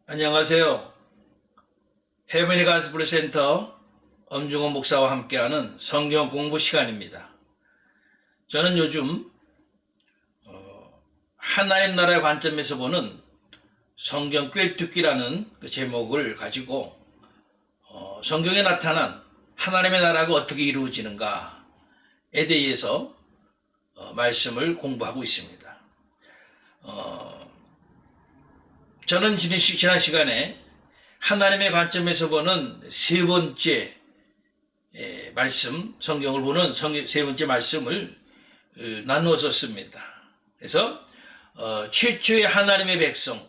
안녕하세요. 헤브니 가스프리 센터 엄중원 목사와 함께하는 성경 공부 시간입니다. 저는 요즘 하나님 나라의 관점에서 보는 성경 꿰뚫기라는 그 제목을 가지고 성경에 나타난 하나님의 나라가 어떻게 이루어지는가에 대해서 말씀을 공부하고 있습니다. 저는 지난 시간에 하나님의 관점에서 보는 세 번째 말씀, 성경을 보는 세 번째 말씀을 나누었었습니다. 그래서 최초의 하나님의 백성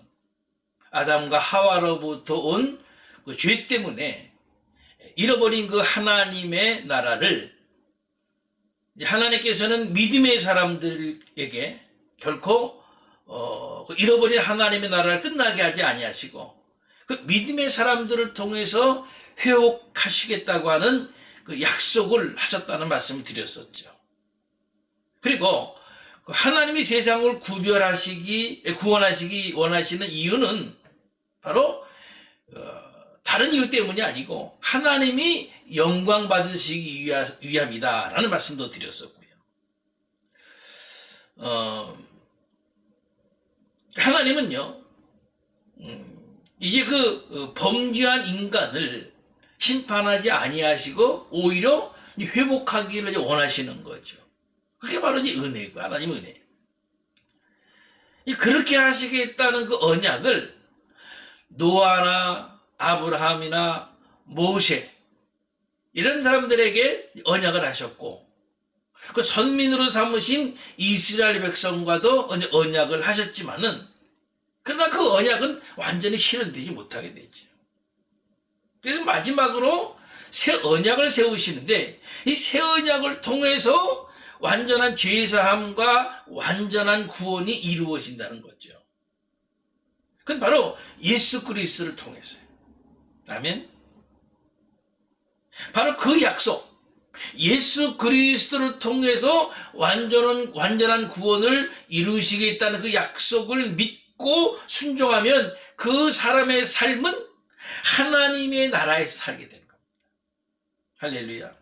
아담과 하와로부터 온 그 죄 때문에 잃어버린 그 하나님의 나라를 하나님께서는 믿음의 사람들에게 결코 그 잃어버린 하나님의 나라를 끝나게 하지 아니하시고 그 믿음의 사람들을 통해서 회복하시겠다고 하는 그 약속을 하셨다는 말씀을 드렸었죠. 그리고 하나님이 세상을 구원하시기 원하시는 이유는 바로 다른 이유 때문이 아니고 하나님이 영광 받으시기 위함이다라는 말씀도 드렸었고요. 하나님은요, 이제 그 범죄한 인간을 심판하지 아니하시고 오히려 회복하기를 원하시는 거죠. 그게 바로 이제 은혜고 하나님 은혜. 그렇게 하시겠다는 그 언약을 노아나 아브라함이나 모세 이런 사람들에게 언약을 하셨고 그 선민으로 삼으신 이스라엘 백성과도 언약을 하셨지만은 그러나 그 언약은 완전히 실현되지 못하게 되죠. 그래서 마지막으로 새 언약을 세우시는데 이 새 언약을 통해서 완전한 죄사함과 완전한 구원이 이루어진다는 거죠. 그건 바로 예수 그리스도를 통해서요. 아멘. 바로 그 약속, 예수 그리스도를 통해서 완전한 구원을 이루시겠다는 그 약속을 믿고 순종하면 그 사람의 삶은 하나님의 나라에서 살게 되는 겁니다. 할렐루야.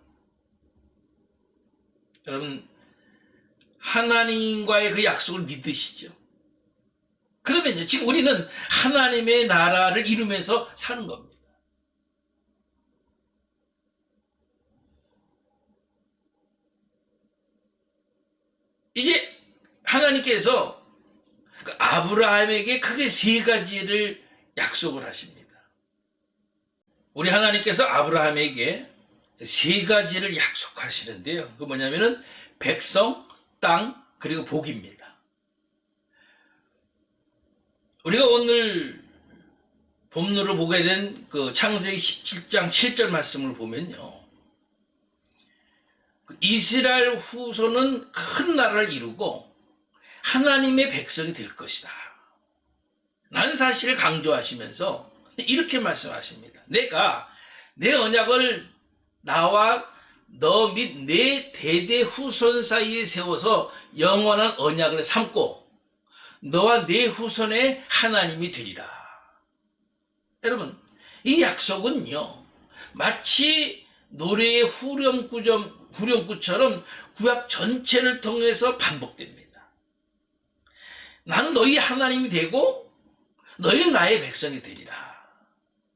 여러분, 하나님과의 그 약속을 믿으시죠? 그러면요, 지금 우리는 하나님의 나라를 이루면서 사는 겁니다. 이제 하나님께서 아브라함에게 크게 세 가지를 약속을 하십니다. 우리 하나님께서 아브라함에게 세 가지를 약속하시는데요. 그 뭐냐면은 백성, 땅, 그리고 복입니다. 우리가 오늘 본문으로 보게 된 그 창세기 17장 7절 말씀을 보면요. 이스라엘 후손은 큰 나라를 이루고 하나님의 백성이 될 것이다. 라는 사실을 강조하시면서 이렇게 말씀하십니다. 내가 내 언약을 나와 너 및 내 대대 후손 사이에 세워서 영원한 언약을 삼고 너와 내 후손의 하나님이 되리라. 여러분, 이 약속은요, 마치 노래의 후렴구처럼 구약 전체를 통해서 반복됩니다. 나는 너희 하나님이 되고 너희는 나의 백성이 되리라.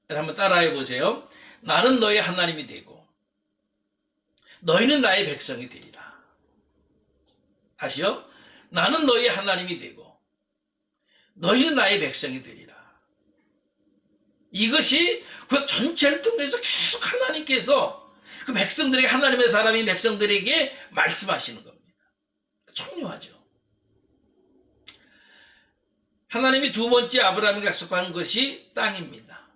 한번 따라해 보세요. 나는 너희 하나님이 되고 너희는 나의 백성이 되리라. 다시요. 나는 너희 하나님이 되고 너희는 나의 백성이 되리라. 이것이 구약 전체를 통해서 계속 하나님께서 그 백성들에게 하나님의 사람인 백성들에게 말씀하시는 겁니다. 청요하죠. 하나님이 두 번째 아브라함에게 약속한 것이 땅입니다.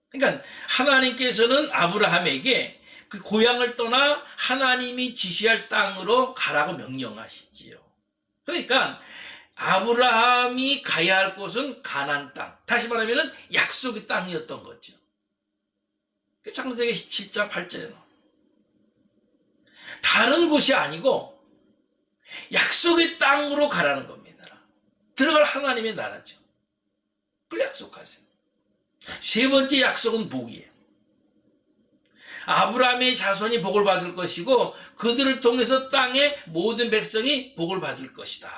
그러니까 하나님께서는 아브라함에게 그 고향을 떠나 하나님이 지시할 땅으로 가라고 명령하시지요. 그러니까 아브라함이 가야 할 곳은 가나안 땅, 다시 말하면 약속의 땅이었던 거죠. 창세기 17장 8절에 나옵니다. 다른 곳이 아니고 약속의 땅으로 가라는 겁니다. 들어갈 하나님의 나라죠. 그걸 약속하세요. 세 번째 약속은 복이에요. 아브라함의 자손이 복을 받을 것이고 그들을 통해서 땅의 모든 백성이 복을 받을 것이다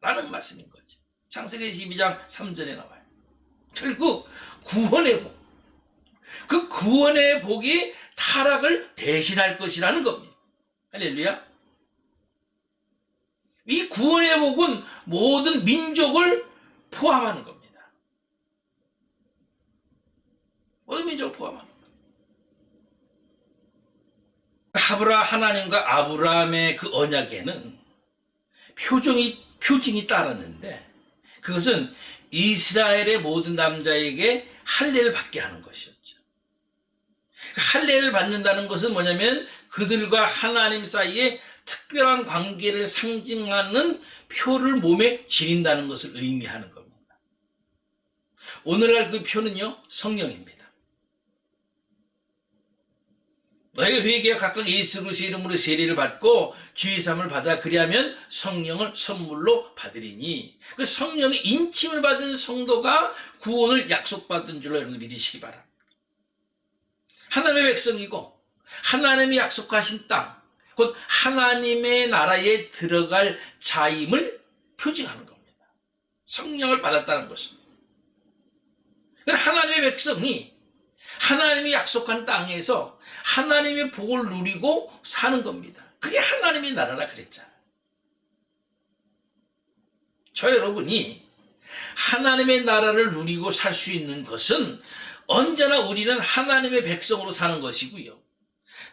라는 말씀인 거죠. 창세기 12장 3절에 나와요. 결국 구원의 복, 그 구원의 복이 타락을 대신할 것이라는 겁니다. 할렐루야. 이 구원의 복은 모든 민족을 포함하는 겁니다. 모든 민족을 포함하는 겁니다. 하나님과 아브라함의 그 언약에는 표징이 따랐는데 그것은 이스라엘의 모든 남자에게 할례를 받게 하는 것이었죠. 할례를 받는다는 것은 뭐냐면 그들과 하나님 사이에 특별한 관계를 상징하는 표를 몸에 지닌다는 것을 의미하는 겁니다. 오늘날 그 표는요, 성령입니다. 너희가 회개와 각각 예수 그리스도의 이름으로 세례를 받고 죄 사함을 받아 그리하면 성령을 선물로 받으리니 그 성령의 인침을 받은 성도가 구원을 약속받은 줄로 여러분 믿으시기 바랍니다. 하나님의 백성이고 하나님이 약속하신 땅, 곧 하나님의 나라에 들어갈 자임을 표징하는 겁니다. 성령을 받았다는 것은. 하나님의 백성이 하나님이 약속한 땅에서 하나님의 복을 누리고 사는 겁니다. 그게 하나님의 나라라 그랬잖아요. 저 여러분이 하나님의 나라를 누리고 살 수 있는 것은 언제나 우리는 하나님의 백성으로 사는 것이고요.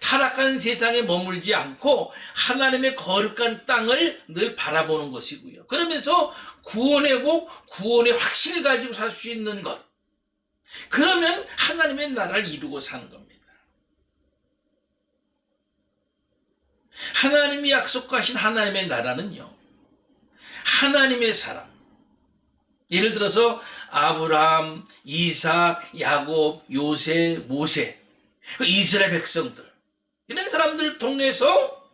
타락한 세상에 머물지 않고 하나님의 거룩한 땅을 늘 바라보는 것이고요. 그러면서 구원의 복, 구원의 확신을 가지고 살 수 있는 것. 그러면 하나님의 나라를 이루고 사는 겁니다. 하나님이 약속하신 하나님의 나라는요, 하나님의 사람, 예를 들어서 아브라함, 이삭, 야곱, 요새, 모세, 이스라엘 백성들, 이런 사람들을 통해서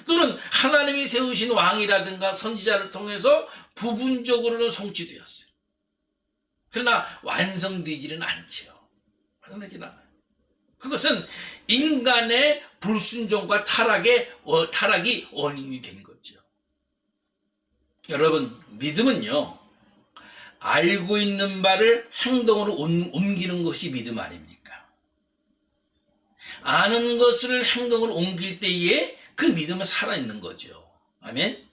또는 하나님이 세우신 왕이라든가 선지자를 통해서 부분적으로는 성취되었어요. 그러나 완성되지는 않죠. 완성되지는 않아요. 그것은 인간의 불순종과 타락이 원인이 된 거죠. 여러분, 믿음은요, 알고 있는 바를 행동으로 옮기는 것이 믿음 아닙니까? 아는 것을 행동으로 옮길 때에 그 믿음은 살아있는 거죠. 아멘?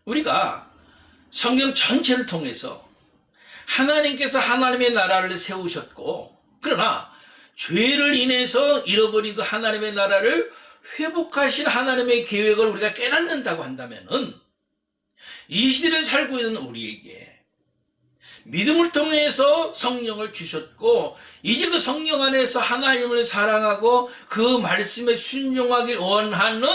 우리가 성경 전체를 통해서 하나님께서 하나님의 나라를 세우셨고, 그러나 죄를 인해서 잃어버린 그 하나님의 나라를 회복하신 하나님의 계획을 우리가 깨닫는다고 한다면은 이 시대를 살고 있는 우리에게 믿음을 통해서 성령을 주셨고 이제 그 성령 안에서 하나님을 사랑하고 그 말씀에 순종하기 원하는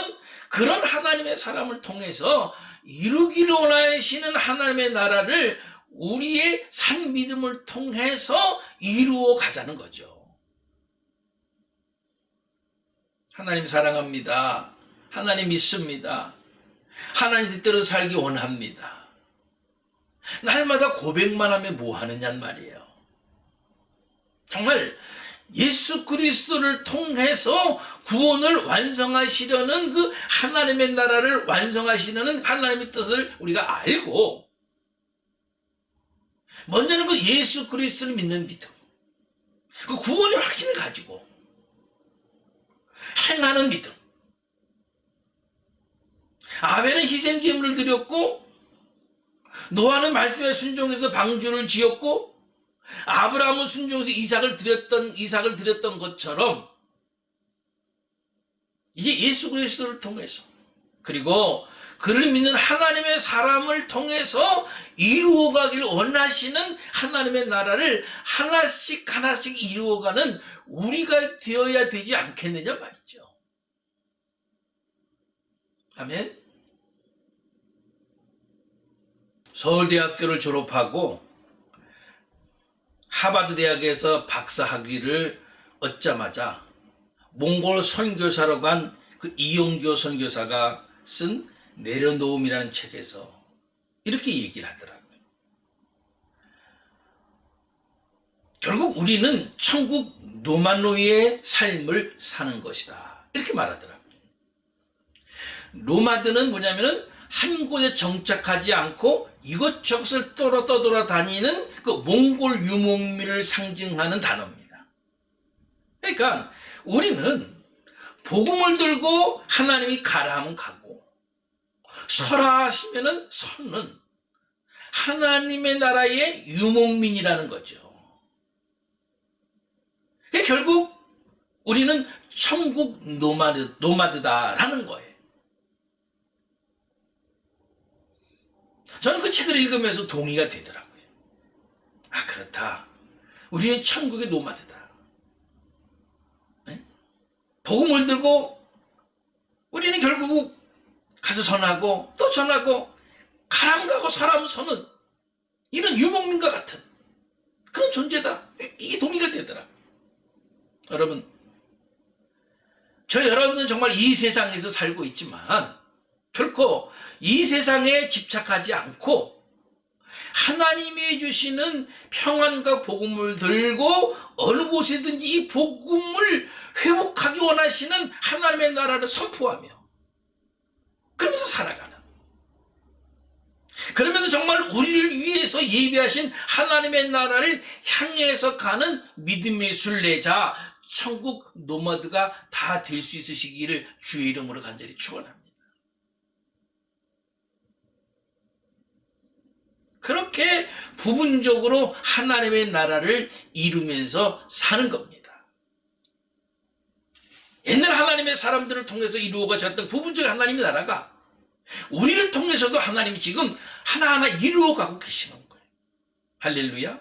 그런 하나님의 사람을 통해서 이루기를 원하시는 하나님의 나라를 우리의 산 믿음을 통해서 이루어 가자는 거죠. 하나님 사랑합니다. 하나님 믿습니다. 하나님 뜻대로 살기 원합니다. 날마다 고백만 하면 뭐 하느냐는 말이에요. 정말 예수 그리스도를 통해서 구원을 완성하시려는 그 하나님의 나라를 완성하시려는 하나님의 뜻을 우리가 알고 먼저는 그 예수 그리스도를 믿는 믿음, 그 구원의 확신을 가지고 행하는 믿음. 아벨은 희생 제물을 드렸고 노아는 말씀에 순종해서 방주를 지었고 아브라함은 순종해서 이삭을 드렸던 것처럼 이제 예수 그리스도를 통해서 그리고 그를 믿는 하나님의 사람을 통해서 이루어가길 원하시는 하나님의 나라를 하나씩 하나씩 이루어가는 우리가 되어야 되지 않겠느냐 말이죠. 아멘. 서울대학교를 졸업하고 하버드 대학에서 박사 학위를 얻자마자 몽골 선교사로 간 그 이용교 선교사가 쓴 내려놓음이라는 책에서 이렇게 얘기를 하더라고요. 결국 우리는 천국 노마노이의 삶을 사는 것이다. 이렇게 말하더라고요. 노마드는 뭐냐면은 한 곳에 정착하지 않고 이것저것을 떠돌아 다니는 그 몽골 유목민을 상징하는 단어입니다. 그러니까 우리는 복음을 들고 하나님이 가라 하면 가고 서라 하시면은 서는 하나님의 나라의 유목민이라는 거죠. 결국 우리는 천국 노마드다라는 거예요. 저는 그 책을 읽으면서 동의가 되더라고요. 아, 그렇다. 우리는 천국의 노마드다. 네? 복음을 들고 우리는 결국 가서 전하고 또 전하고 가람 가고 사람 서는 이런 유목민과 같은 그런 존재다. 이게 동의가 되더라. 여러분, 저 여러분은 정말 이 세상에서 살고 있지만 결코 이 세상에 집착하지 않고 하나님이 주시는 평안과 복음을 들고 어느 곳에든지 이 복음을 회복하기 원하시는 하나님의 나라를 선포하며 그러면서 살아가는, 그러면서 정말 우리를 위해서 예비하신 하나님의 나라를 향해서 가는 믿음의 순례자, 천국 노마드가 다 될 수 있으시기를 주의 이름으로 간절히 축원합니다. 그렇게 부분적으로 하나님의 나라를 이루면서 사는 겁니다. 옛날 하나님의 사람들을 통해서 이루어 가셨던 부분적인 하나님의 나라가 우리를 통해서도 하나님이 지금 하나하나 이루어 가고 계시는 거예요. 할렐루야.